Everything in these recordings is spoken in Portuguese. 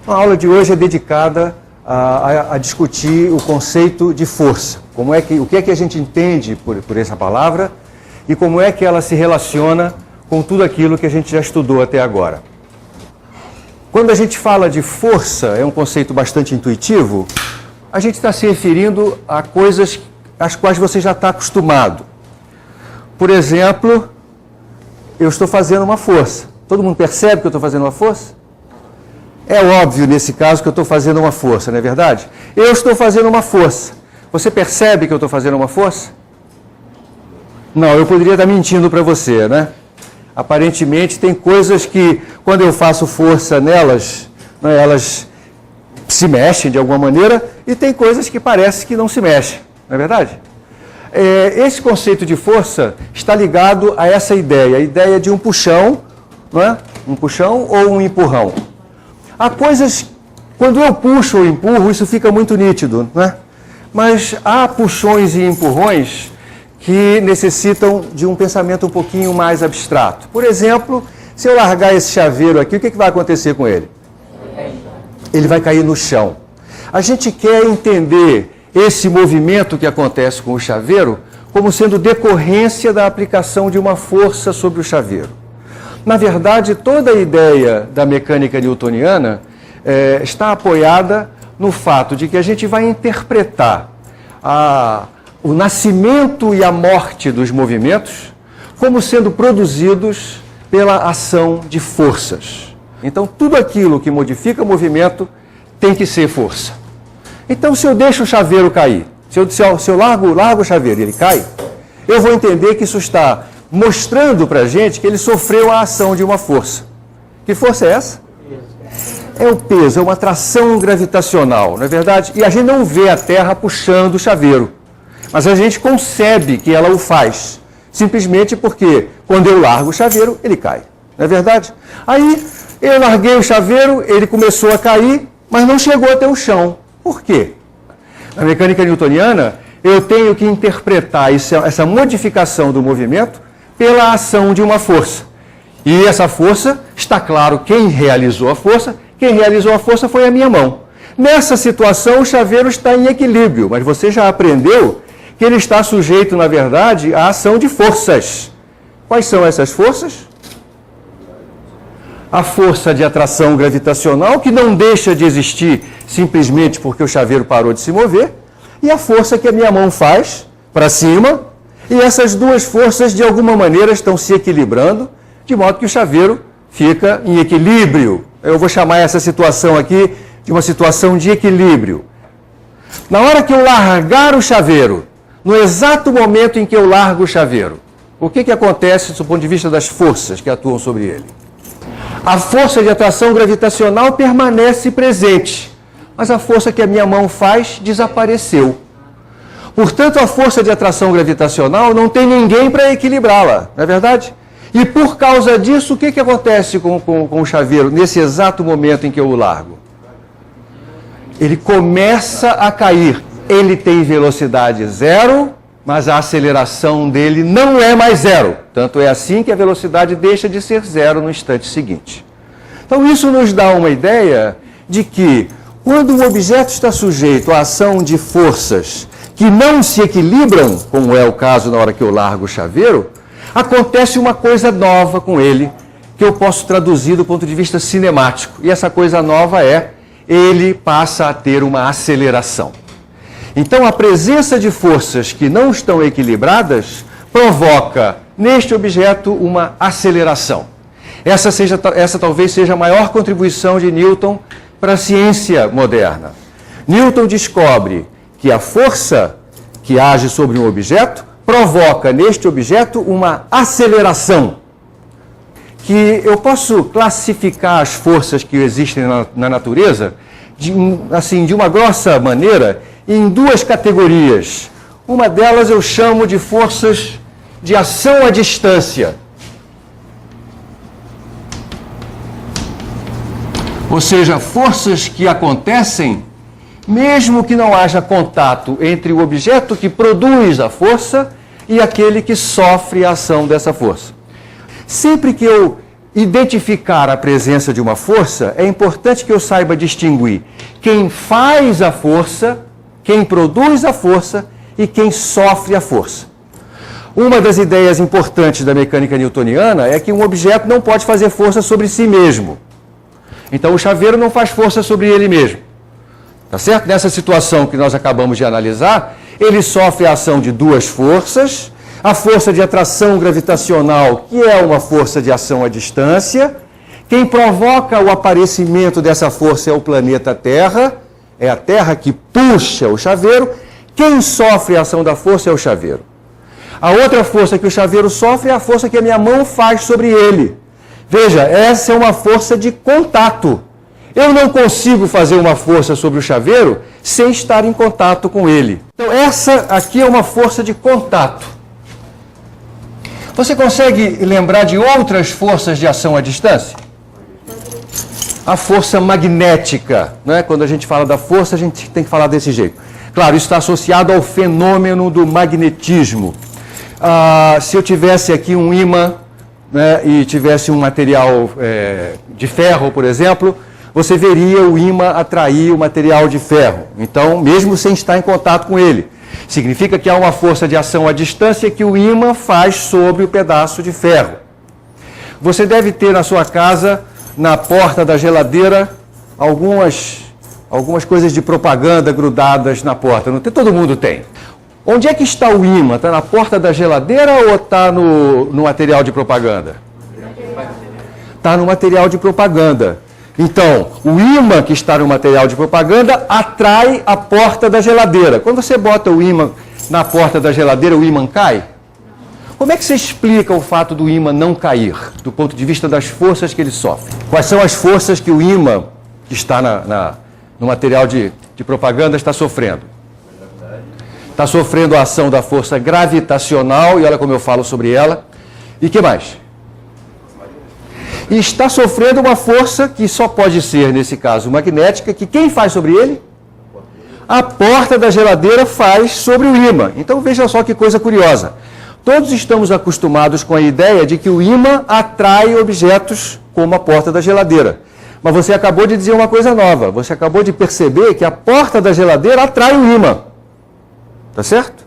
A aula de hoje é dedicada a discutir o conceito de força. O que é que a gente entende por essa palavra e como é que ela se relaciona com tudo aquilo que a gente já estudou até agora. Quando a gente fala de força, é um conceito bastante intuitivo, a gente está se referindo a coisas às quais você já está acostumado. Por exemplo, eu estou fazendo uma força. Todo mundo percebe que eu estou fazendo uma força? É óbvio nesse caso que eu estou fazendo uma força, não é verdade? Eu estou fazendo uma força. Você percebe que eu estou fazendo uma força? Não, eu poderia estar mentindo para você, né? Aparentemente tem coisas que, quando eu faço força nelas, né, elas se mexem de alguma maneira, e tem coisas que parece que não se mexem, não é verdade? Esse conceito de força está ligado a essa ideia, a ideia de um puxão, não é? Um puxão ou um empurrão. Há coisas, quando eu puxo ou empurro, isso fica muito nítido, não é? Mas há puxões e empurrões que necessitam de um pensamento um pouquinho mais abstrato. Por exemplo, se eu largar esse chaveiro aqui, o que vai acontecer com ele? Ele vai cair no chão. A gente quer entender esse movimento que acontece com o chaveiro como sendo decorrência da aplicação de uma força sobre o chaveiro. Na verdade, toda a ideia da mecânica newtoniana está apoiada no fato de que a gente vai interpretar o nascimento e a morte dos movimentos como sendo produzidos pela ação de forças. Então, tudo aquilo que modifica o movimento tem que ser força. Então, se eu deixo o chaveiro cair, se eu largo o chaveiro e ele cai, eu vou entender que isso está mostrando para a gente que ele sofreu a ação de uma força. Que força é essa? É o peso, é uma atração gravitacional, não é verdade? E a gente não vê a Terra puxando o chaveiro. Mas a gente concebe que ela o faz, simplesmente porque quando eu largo o chaveiro, ele cai. Não é verdade? Aí eu larguei o chaveiro, ele começou a cair, mas não chegou até o chão. Por quê? Na mecânica newtoniana, eu tenho que interpretar essa modificação do movimento pela ação de uma força. E essa força, está claro quem realizou a força. Quem realizou a força foi a minha mão. Nessa situação, o chaveiro está em equilíbrio, mas você já aprendeu que ele está sujeito, na verdade, à ação de forças. Quais são essas forças? A força de atração gravitacional, que não deixa de existir simplesmente porque o chaveiro parou de se mover, e a força que a minha mão faz para cima, e essas duas forças, de alguma maneira, estão se equilibrando, de modo que o chaveiro fica em equilíbrio. Eu vou chamar essa situação aqui de uma situação de equilíbrio. Na hora que eu largar o chaveiro, no exato momento em que eu largo o chaveiro, o que acontece do ponto de vista das forças que atuam sobre ele? A força de atração gravitacional permanece presente, mas a força que a minha mão faz desapareceu. Portanto, a força de atração gravitacional não tem ninguém para equilibrá-la, não é verdade? E por causa disso, o que acontece com o chaveiro nesse exato momento em que eu o largo? Ele começa a cair. Ele tem velocidade zero, mas a aceleração dele não é mais zero. Tanto é assim que a velocidade deixa de ser zero no instante seguinte. Então isso nos dá uma ideia de que quando um objeto está sujeito à ação de forças que não se equilibram, como é o caso na hora que eu largo o chaveiro, acontece uma coisa nova com ele, que eu posso traduzir do ponto de vista cinemático. E essa coisa nova ele passa a ter uma aceleração. Então, a presença de forças que não estão equilibradas provoca, neste objeto, uma aceleração. Essa talvez seja a maior contribuição de Newton para a ciência moderna. Newton descobre que a força que age sobre um objeto provoca, neste objeto, uma aceleração. Que eu posso classificar as forças que existem na natureza, de uma grossa maneira, em duas categorias. Uma delas eu chamo de forças de ação à distância. Ou seja, forças que acontecem mesmo que não haja contato entre o objeto que produz a força e aquele que sofre a ação dessa força. Sempre que eu identificar a presença de uma força, é importante que eu saiba distinguir quem faz a força, quem produz a força e quem sofre a força. Uma das ideias importantes da mecânica newtoniana é que um objeto não pode fazer força sobre si mesmo. Então o chaveiro não faz força sobre ele mesmo. Tá certo? Nessa situação que nós acabamos de analisar, ele sofre a ação de duas forças, a força de atração gravitacional, que é uma força de ação à distância. Quem provoca o aparecimento dessa força é o planeta Terra, é a Terra que puxa o chaveiro. Quem sofre a ação da força é o chaveiro. A outra força que o chaveiro sofre é a força que a minha mão faz sobre ele. Veja, essa é uma força de contato. Eu não consigo fazer uma força sobre o chaveiro sem estar em contato com ele. Então, essa aqui é uma força de contato. Você consegue lembrar de outras forças de ação à distância? A força magnética, né? Quando a gente fala da força, a gente tem que falar desse jeito. Claro, isso está associado ao fenômeno do magnetismo. Se eu tivesse aqui um ímã, né, e tivesse um material de ferro, por exemplo, você veria o ímã atrair o material de ferro. Então, mesmo sem estar em contato com ele. Significa que há uma força de ação à distância que o ímã faz sobre o pedaço de ferro. Você deve ter na sua casa, na porta da geladeira, algumas coisas de propaganda grudadas na porta. Não tem, todo mundo tem. Onde é que está o ímã? Está na porta da geladeira ou está no material de propaganda? Está no material de propaganda. Então, o ímã que está no material de propaganda atrai a porta da geladeira. Quando você bota o ímã na porta da geladeira, o ímã cai? Como é que você explica o fato do ímã não cair, do ponto de vista das forças que ele sofre? Quais são as forças que o ímã que está no material de propaganda está sofrendo? Está sofrendo a ação da força gravitacional, e olha como eu falo sobre ela. E que mais? E está sofrendo uma força que só pode ser, nesse caso, magnética, que quem faz sobre ele? A porta da geladeira faz sobre o ímã. Então veja só que coisa curiosa. Todos estamos acostumados com a ideia de que o ímã atrai objetos como a porta da geladeira. Mas você acabou de dizer uma coisa nova. Você acabou de perceber que a porta da geladeira atrai o ímã. Tá certo?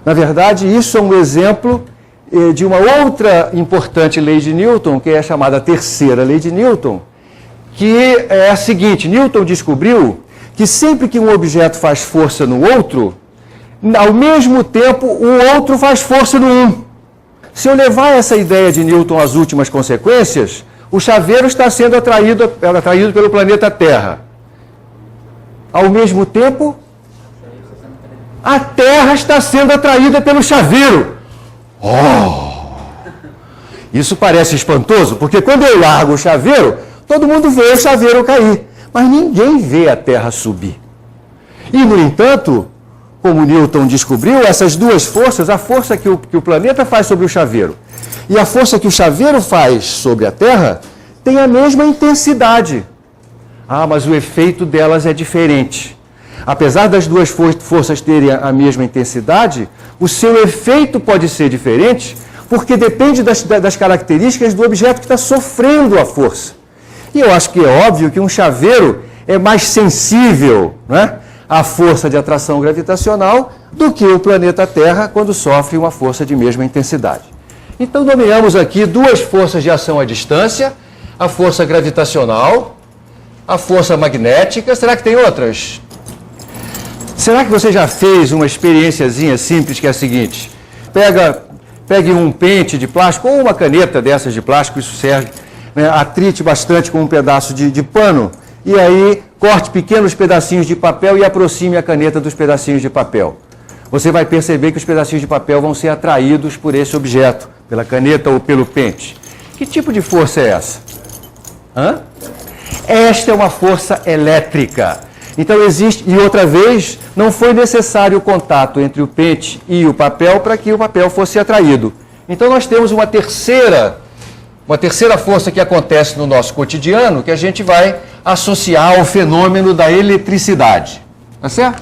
Na verdade, isso é um exemplo de uma outra importante lei de Newton, que é a chamada terceira lei de Newton, que é a seguinte: Newton descobriu que sempre que um objeto faz força no outro, ao mesmo tempo o outro faz força no um. Se eu levar essa ideia de Newton às últimas consequências, o chaveiro está sendo atraído pelo planeta Terra. Ao mesmo tempo, a Terra está sendo atraída pelo chaveiro. Isso parece espantoso, porque quando eu largo o chaveiro, todo mundo vê o chaveiro cair, mas ninguém vê a Terra subir. E, no entanto, como Newton descobriu, essas duas forças, a força que o planeta faz sobre o chaveiro e a força que o chaveiro faz sobre a Terra, tem a mesma intensidade. Mas o efeito delas é diferente. Apesar das duas forças terem a mesma intensidade, o seu efeito pode ser diferente, porque depende das características do objeto que está sofrendo a força. E eu acho que é óbvio que um chaveiro é mais sensível, né, à força de atração gravitacional do que o planeta Terra quando sofre uma força de mesma intensidade. Então nomeamos aqui duas forças de ação à distância, a força gravitacional, a força magnética. Será que tem outras? Será que você já fez uma experiênciazinha simples que é a seguinte? Pegue um pente de plástico ou uma caneta dessas de plástico, isso serve, né? Atrite bastante com um pedaço de pano e aí corte pequenos pedacinhos de papel e aproxime a caneta dos pedacinhos de papel. Você vai perceber que os pedacinhos de papel vão ser atraídos por esse objeto, pela caneta ou pelo pente. Que tipo de força é essa? Esta é uma força elétrica. Então existe, e outra vez, não foi necessário o contato entre o pente e o papel para que o papel fosse atraído. Então nós temos uma terceira força que acontece no nosso cotidiano, que a gente vai associar ao fenômeno da eletricidade. Tá certo?